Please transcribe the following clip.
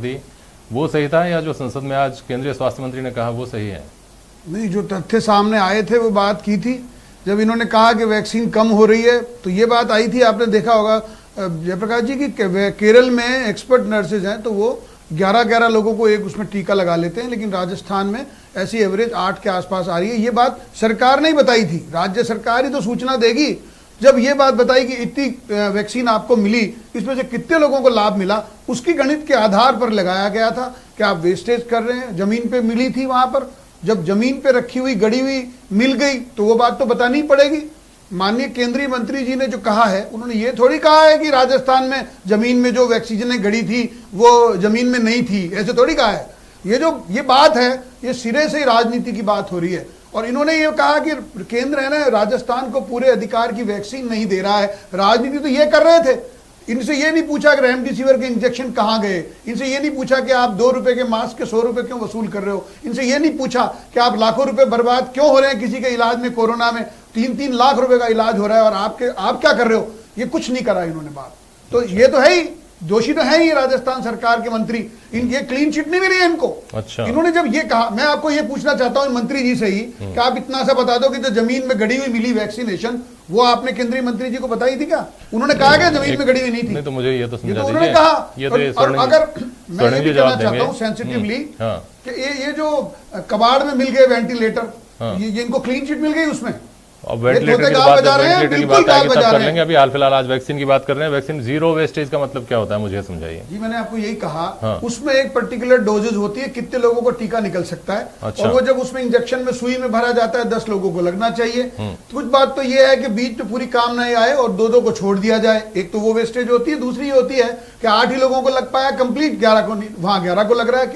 दी, वो सही था या जो संसद में आज केंद्रीय स्वास्थ्य मंत्री ने कहा वो सही है? नहीं, जो तथ्य सामने आए थे वो बात की थी। जब इन्होंने कहा कि वैक्सीन कम हो रही है तो ये बात आई थी, आपने देखा होगा जयप्रकाश जी की केरल में एक्सपर्ट नर्सेज हैं तो वो 11-11 लोगों को एक उसमें टीका लगा लेते हैं, लेकिन राजस्थान में ऐसी एवरेज 8 के आसपास आ रही है। ये बात सरकार ने ही बताई थी, राज्य सरकार ही तो सूचना देगी। जब ये बात बताई कि इतनी वैक्सीन आपको मिली, इसमें से कितने लोगों को लाभ मिला, उसकी गणित के आधार पर लगाया गया था कि आप वेस्टेज कर रहे हैं। जमीन पे मिली थी, वहां पर जब जमीन पे रखी हुई गड़ी हुई मिल गई तो वो बात तो बतानी पड़ेगी। माननीय केंद्रीय मंत्री जी ने जो कहा है, उन्होंने ये थोड़ी कहा है कि राजस्थान में जमीन में जो वैक्सीनें गड़ी थी वो जमीन में नहीं थी, ऐसे थोड़ी कहा है। ये बात है, ये सिरे से ही राजनीति की बात हो रही है। और इन्होंने ये कहा कि केंद्र है ना, राजस्थान को पूरे अधिकार की वैक्सीन नहीं दे रहा है। राजनीति तो ये कर रहे थे, इनसे ये नहीं पूछा कि रेमडेसिविर के इंजेक्शन कहाँ गए, इनसे ये नहीं पूछा कि आप 2 रुपए के मास्क के 100 रुपए क्यों वसूल कर रहे हो, इनसे ये नहीं पूछा कि आप लाखों रुपए बर्बाद क्यों हो रहे हैं किसी के इलाज में। कोरोना में 3-3 लाख रुपए का इलाज हो रहा है और आप क्या कर रहे हो, ये कुछ नहीं करा इन्होंने बात। तो ये तो है ही, दोषी तो है ही राजस्थान सरकार के मंत्री। ये क्लीन चिट नहीं मिली है इनको। अच्छा। इन्होंने जब ये कहा, मैं आपको ये पूछना चाहता हूं मंत्री जी से ही कि आप इतना सा बता दो कि जो जमीन में गड़ी हुई मिली वैक्सीनेशन, वो आपने केंद्रीय मंत्री जी को बताई थी क्या? उन्होंने कहा क्या जमीन में गड़ी हुई नहीं थी? नहीं, तो मुझे ये तो समझा दीजिए। उन्होंने कहा। और अगर मैं ये कहना चाहता हूँ सेंसिटिवली कि ये जो कबाड़ में मिल गए वेंटिलेटर, ये इनको क्लीन चिट मिल गई उसमें। अब वेंटिलेटर की बात आएगी तब कर लेंगे। अभी हाल फिलहाल आज वैक्सीन की बात कर रहे हैं। वैक्सीन जीरो वेस्टेज का मतलब क्या होता है, मुझे समझाइए। जी, मैंने आपको यही कहा, उसमें एक पर्टिकुलर डोजेज होती है, कितने लोगों को टीका निकल सकता है। अच्छा। और वो जब उसमें इंजेक्शन में सुई में भरा जाता है 10 लोगों को लगना चाहिए। तो कुछ बात तो ये है कि बीच में पूरी काम नहीं आए और 2-2 को छोड़ दिया जाए। एक तो वो वेस्टेज होती है, दूसरी होती है कि 8 ही लोगों को लग पाया कंप्लीट, 11 को नहीं, वहां 11 को लग रहा है।